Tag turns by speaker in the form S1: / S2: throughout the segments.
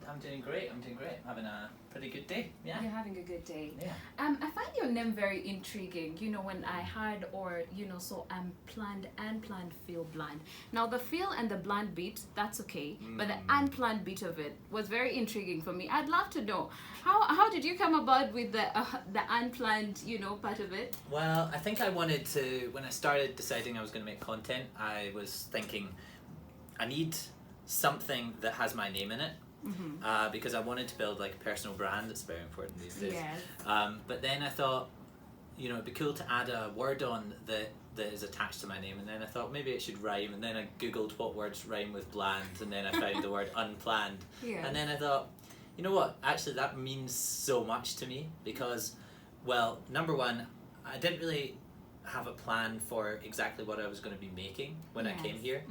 S1: I'm doing great. I'm having a pretty good day. Yeah.
S2: You're having a good day.
S1: Yeah.
S2: I find your name very intriguing. You know, when I heard so unplanned Phil blind. Now the Phil and the blind bit, that's okay, but the unplanned bit of it was very intriguing for me. I'd love to know how did you come about with the unplanned part of it?
S1: Well, I think I wanted to, when I started deciding I was going to make content, I was thinking I need something that has my name in it. Because I wanted to build like a personal brand. It's very important these days.
S2: Yes.
S1: But then I thought, it'd be cool to add a word on that is attached to my name, and then I thought maybe it should rhyme, and then I googled what words rhyme with bland, and then I found the word unplanned.
S2: Yeah.
S1: And then I thought, you know what, actually that means so much to me because, well, number one, I didn't really have a plan for exactly what I was going to be making when I came here.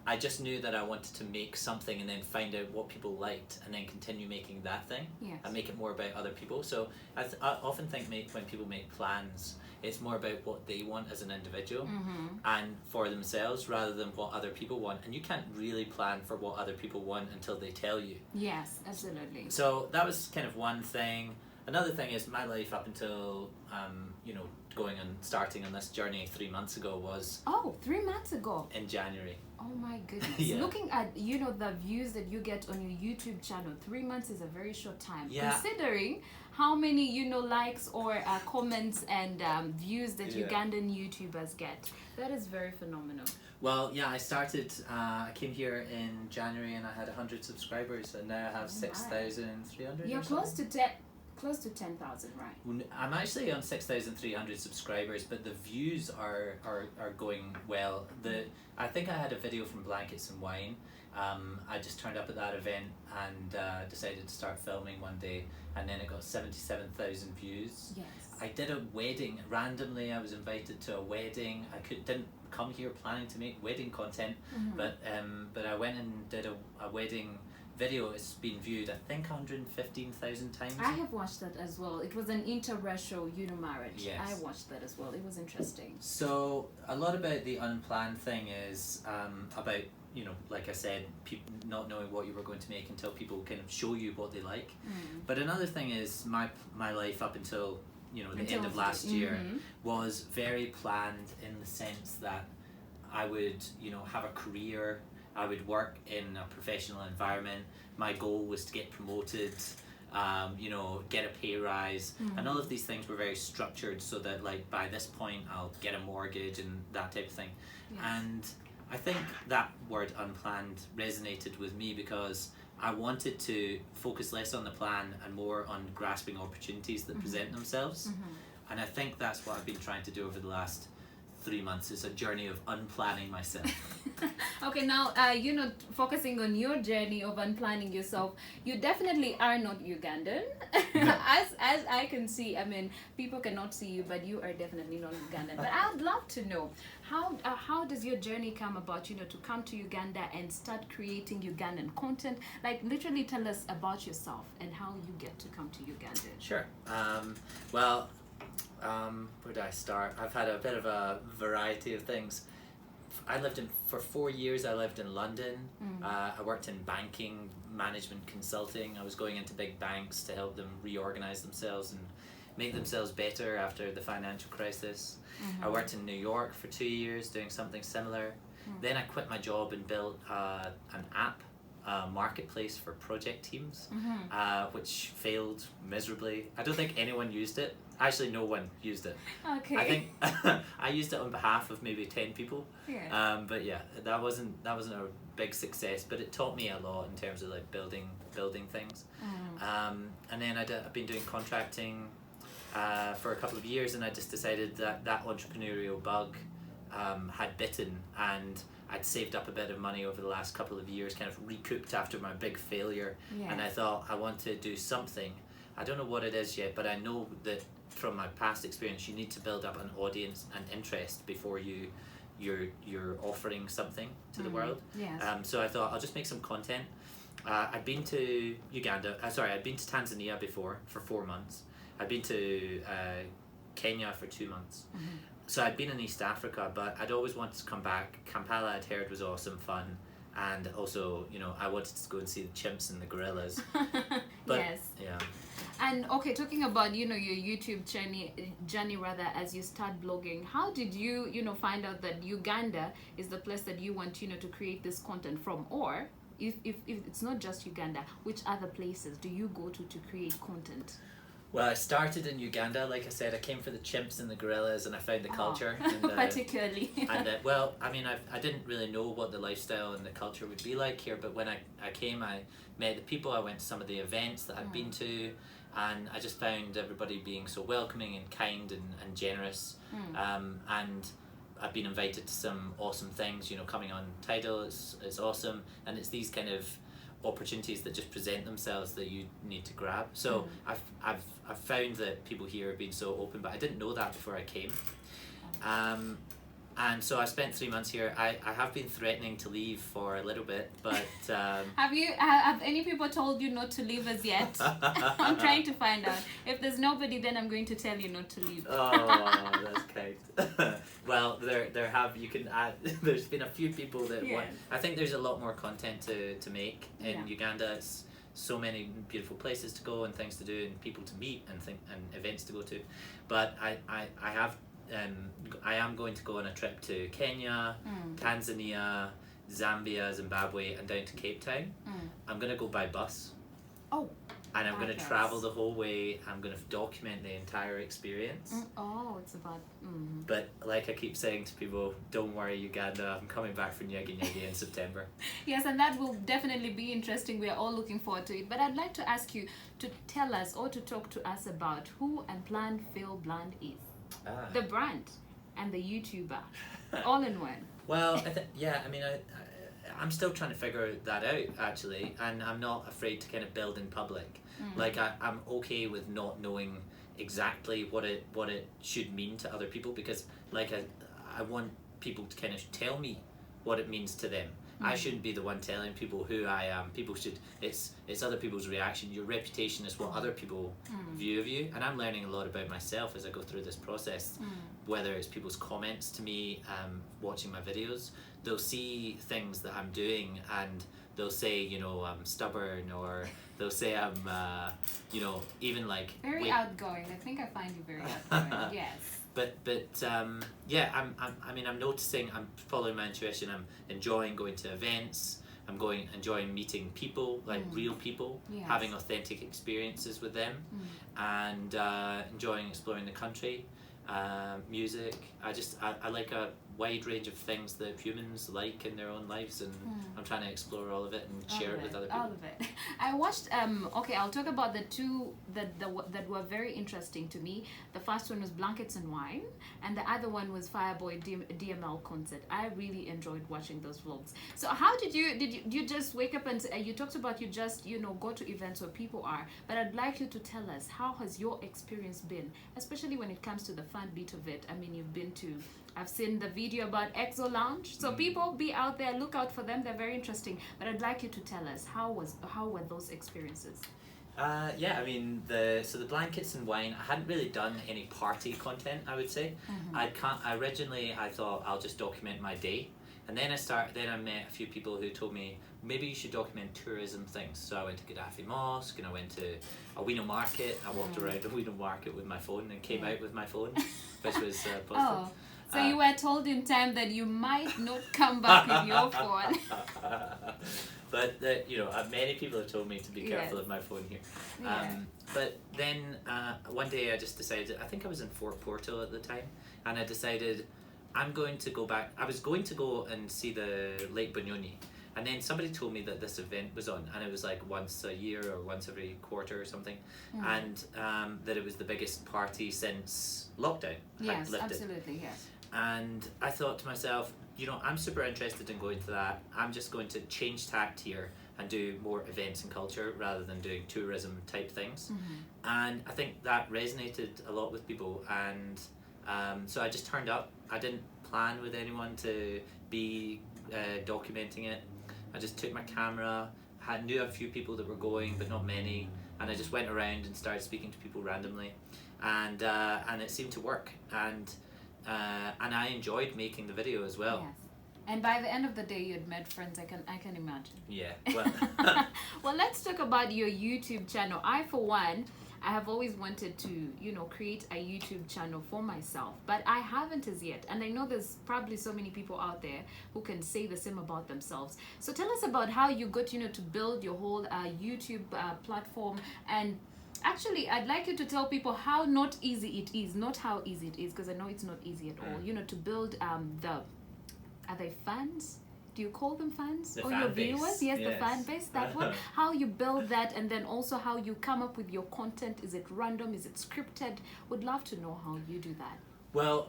S1: I just knew that I wanted to make something and then find out what people liked and then continue making that thing and make it more about other people. So I often think when people make plans, it's more about what they want as an individual and for themselves rather than what other people want. And you can't really plan for what other people want until they tell you.
S2: Yes, absolutely.
S1: So that was kind of one thing. Another thing is my life up until, going and starting on this journey 3 months ago was...
S2: Oh, 3 months ago?
S1: In January.
S2: Oh my goodness.
S1: Yeah.
S2: Looking at, the views that you get on your YouTube channel, 3 months is a very short time.
S1: Yeah.
S2: Considering how many, likes or comments and views that Ugandan YouTubers get. That is very phenomenal.
S1: Well, yeah, I came here in January and I had 100 subscribers and now I have 6,300.
S2: You're close to 10,000, right?
S1: I'm actually on 6,300 subscribers, but the views are going well. I think I had a video from Blankets and Wine. I just turned up at that event and decided to start filming one day, and then it got 77,000 views.
S2: Yes.
S1: I did a wedding randomly. I was invited to a wedding. I didn't come here planning to make wedding content, but I went and did a wedding video. It's been viewed I think 115,000 times.
S2: I have watched that as well. It was an interracial marriage.
S1: Yes.
S2: I watched that as well. It was interesting.
S1: So a lot about the unplanned thing is about, like I said, people not knowing what you were going to make until people kind of show you what they like. But another thing is my life up until the end of last year was very planned in the sense that I would have a career. I would work in a professional environment. My goal was to get promoted, get a pay rise, and all of these things were very structured so that like by this point I'll get a mortgage and that type of thing.
S2: Yes.
S1: And I think that word unplanned resonated with me because I wanted to focus less on the plan and more on grasping opportunities that present themselves. And I think that's what I've been trying to do over the last 3 months. Is a journey of unplanning myself.
S2: Okay, now focusing on your journey of unplanning yourself, you definitely are not Ugandan. as I can see, I mean, people cannot see you, but you are definitely not Ugandan. But I would love to know how does your journey come about, to come to Uganda and start creating Ugandan content? Like literally tell us about yourself and how you get to come to Uganda.
S1: Sure. Where do I start? I've had a bit of a variety of things. For 4 years I lived in London. I worked in banking, management consulting. I was going into big banks to help them reorganize themselves and make themselves better after the financial crisis. I worked in New York for 2 years doing something similar. Then I quit my job and built an app marketplace for project teams, which failed miserably. I don't think anyone used it. Actually, no one used it.
S2: Okay.
S1: I think I used it on behalf of maybe 10 people.
S2: Yeah.
S1: But yeah, that wasn't a big success. But it taught me a lot in terms of like building things. And then I've been doing contracting for a couple of years, and I just decided that entrepreneurial bug had bitten, and I'd saved up a bit of money over the last couple of years, kind of recouped after my big failure.
S2: Yeah.
S1: And I thought I want to do something. I don't know what it is yet, but I know that from my past experience, you need to build up an audience and interest before you're offering something to the world.
S2: Yes.
S1: So I thought I'll just make some content. I'd been to I'd been to Tanzania before for 4 months. I'd been to Kenya for 2 months. So I'd been in East Africa, but I'd always wanted to come back. Kampala I'd heard was awesome fun, and also, you know, I wanted to go and see the chimps and the gorillas. But,
S2: yes.
S1: Yeah.
S2: And okay, talking about, you know, your YouTube journey rather, as you start blogging, how did you, you know, find out that Uganda is the place that you want, you know, to create this content from? Or if it's not just Uganda, which other places do you go to create content?
S1: Well, I started in Uganda. Like I said, I came for the chimps and the gorillas, and I found the culture. And,
S2: particularly.
S1: And well, I mean, I didn't really know what the lifestyle and the culture would be like here, but when I came, I met the people. I went to some of the events that I'd been to, and I just found everybody being so welcoming and kind and generous. And I've been invited to some awesome things, you know, coming on Tidal. It's awesome, and it's these kind of opportunities that just present themselves that you need to grab. So I've found that people here have been so open, but I didn't know that before I came. And so I spent 3 months here. I have been threatening to leave for a little bit, but
S2: have any people told you not to leave as yet? I'm trying to find out. If there's nobody, then I'm going to tell you not to leave.
S1: Oh, that's kind. Well, there have, you can add, there's been a few people that want, I think there's a lot more content to make in Uganda. It's so many beautiful places to go and things to do and people to meet and events to go to. But I am going to go on a trip to Kenya, Tanzania, Zambia, Zimbabwe, and down to Cape Town. I'm going to go by bus.
S2: Oh.
S1: And I'm going to travel the whole way. I'm going to document the entire experience.
S2: Oh, it's about...
S1: But like I keep saying to people, don't worry, Uganda, I'm coming back from Nyagi Nyagi in September.
S2: Yes, and that will definitely be interesting. We are all looking forward to it. But I'd like to ask you to tell us or to talk to us about who Unplanned Phil Bland is. The brand and the YouTuber, all in one.
S1: Well, I'm still trying to figure that out actually, and I'm not afraid to kind of build in public. Like I'm okay with not knowing exactly what it should mean to other people, because like I want people to kind of tell me what it means to them. I shouldn't be the one telling people who I am. People should. It's other people's reaction. Your reputation is what other people view of you. And I'm learning a lot about myself as I go through this process. Whether it's people's comments to me, watching my videos, they'll see things that I'm doing and they'll say, you know, I'm stubborn, or they'll say I'm, you know, even like
S2: very outgoing. I think I find you very outgoing. Yes.
S1: But yeah, I'm noticing, I'm following my intuition. I'm enjoying going to events. I'm enjoying meeting people, like real people, having authentic experiences with them, and enjoying exploring the country, music. I like a wide range of things that humans like in their own lives, and I'm trying to explore all of it and share it with other people.
S2: All of it. I watched, okay, I'll talk about the two that were very interesting to me. The first one was Blankets and Wine, and the other one was Fireboy DML Concert. I really enjoyed watching those vlogs. So how did you just wake up and you talked about you just, you know, go to events where people are, but I'd like you to tell us, how has your experience been, especially when it comes to the fun bit of it? I mean, I've seen the video about Exo Lounge, so people be out there, look out for them, they're very interesting. But I'd like you to tell us, how were those experiences?
S1: Yeah, I mean, the Blankets and Wine, I hadn't really done any party content, I would say. Originally I thought I'll just document my day, and then I met a few people who told me maybe you should document tourism things. So I went to Gaddafi Mosque, and I went to Owino Market. I walked around Owino Market with my phone and came out with my phone, which was positive.
S2: Oh. So you were told in time that you might not come back with your phone.
S1: But you know, many people have told me to be careful of my phone here. But then one day I just decided, I think I was in Fort Portal at the time, and I decided I'm going to go back. I was going to go and see the Lake Bunyonyi, and then somebody told me that this event was on, and it was like once a year or once every quarter or something, and that it was the biggest party since lockdown had lifted.
S2: Absolutely, yes.
S1: And I thought to myself, you know, I'm super interested in going to that. I'm just going to change tact here and do more events and culture rather than doing tourism type things. And I think that resonated a lot with people, and so I just turned up. I didn't plan with anyone to be documenting it. I just took my camera, knew a few people that were going but not many, and I just went around and started speaking to people randomly, and it seemed to work, and I enjoyed making the video as well.
S2: And by the end of the day, you'd met friends. I can imagine.
S1: Yeah. Well.
S2: Well, let's talk about your YouTube channel. I, for one, I have always wanted to, create a YouTube channel for myself, but I haven't as yet. And I know there's probably so many people out there who can say the same about themselves. So tell us about how you got, to build your whole YouTube platform. And actually, I'd like you to tell people how not easy it is, not how easy it is, because I know it's not easy at all, to build are they fans? Do you call them fans? Or your viewers? Yes, the fan base, that one. How you build that, and then also how you come up with your content. Is it random? Is it scripted? Would love to know how you do that.
S1: Well,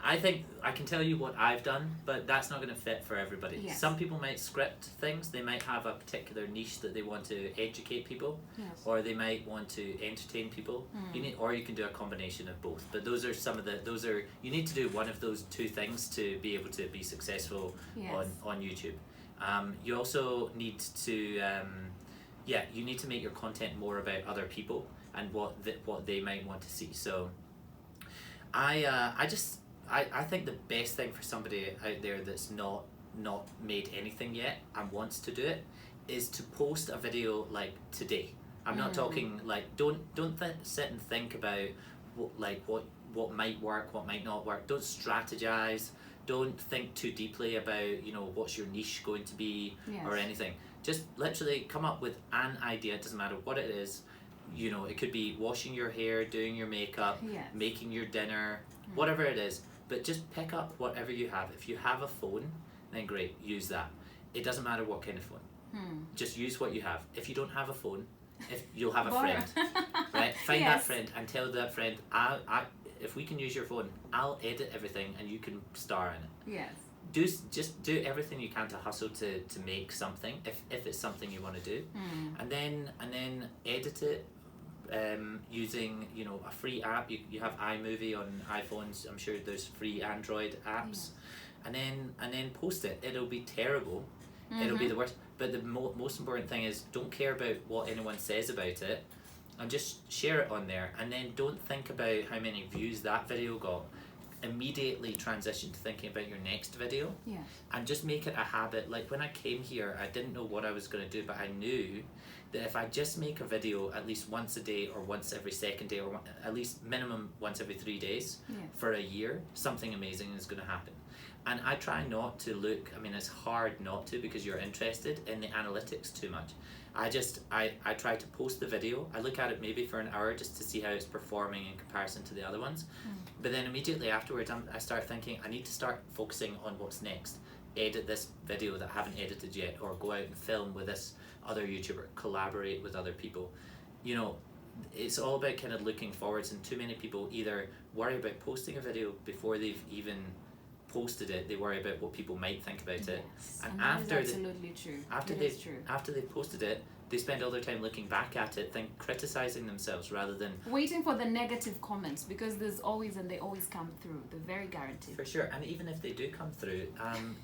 S1: I think I can tell you what I've done, but that's not going to fit for everybody.
S2: Yes.
S1: Some people might script things. They might have a particular niche that they want to educate people,
S2: yes.
S1: or they might want to entertain people. Or you can do a combination of both. But those are you need to do one of those two things to be able to be successful
S2: yes.
S1: on YouTube. You also need to you need to make your content more about other people and what they might want to see. So I think the best thing for somebody out there that's not made anything yet and wants to do it is to post a video like today. I'm not talking like don't sit and think about what might work, what might not work. Don't strategize. Don't think too deeply about what's your niche going to be or anything. Just literally come up with an idea. It doesn't matter what it is. It could be washing your hair, doing your makeup, making your dinner, whatever it is. But just pick up whatever you have. If you have a phone, then great, use that. It doesn't matter what kind of phone. Just use what you have. If you don't have a phone, you'll have a friend, right? Find that friend and tell that friend, if we can use your phone, I'll edit everything and you can star in it.
S2: Yes.
S1: Just do everything you can to hustle to make something if it's something you want to do, and then edit it. Using a free app. You have iMovie on iPhones. I'm sure there's free Android apps, and then post it. It'll be terrible. It'll be the worst. But the most important thing is don't care about what anyone says about it, and just share it on there. And then don't think about how many views that video got. Immediately transition to thinking about your next video, and just make it a habit. Like when I came here, I didn't know what I was going to do, but I knew that if I just make a video at least once a day or once every second day or at least minimum once every 3 days for a year, something amazing is going to happen. And I try not to look, it's hard not to because you're interested in the analytics too much. I try to post the video. I look at it maybe for an hour just to see how it's performing in comparison to the other ones. But then immediately afterwards, I start thinking I need to start focusing on what's next. Edit this video that I haven't edited yet, or go out and film with this other YouTuber, collaborate with other people. It's all about kind of looking forwards, and too many people either worry about posting a video before they've even posted it. They worry about what people might think about it,
S2: and after absolutely true.
S1: After they've posted it, they spend all their time looking back at it, criticizing themselves rather than
S2: waiting for the negative comments, because they always come through. They're very guaranteed.
S1: For sure. And even if they do come through,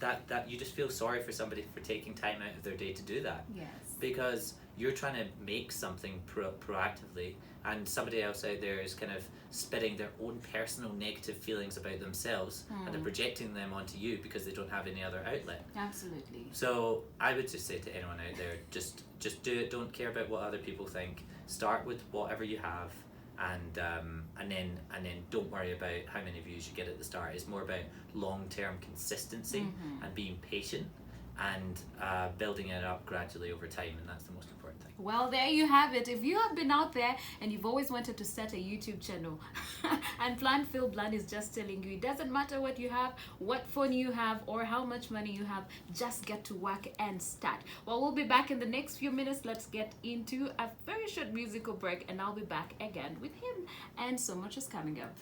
S1: that you just feel sorry for somebody for taking time out of their day to do that.
S2: Yes.
S1: Because you're trying to make something proactively, and somebody else out there is kind of spitting their own personal negative feelings about themselves and they're projecting them onto you because they don't have any other outlet.
S2: Absolutely.
S1: So I would just say to anyone out there, just do it. Don't care about what other people think. Start with whatever you have, and then don't worry about how many views you get at the start. It's more about long-term consistency and being patient and building it up gradually over time, and that's the most important thing.
S2: Well, there you have it. If you have been out there and you've always wanted to start a YouTube channel, Unplanned Phil is just telling you, it doesn't matter what you have, what phone you have, or how much money you have, just get to work and start. Well, we'll be back in the next few minutes. Let's get into a very short musical break, and I'll be back again with him, and so much is coming up.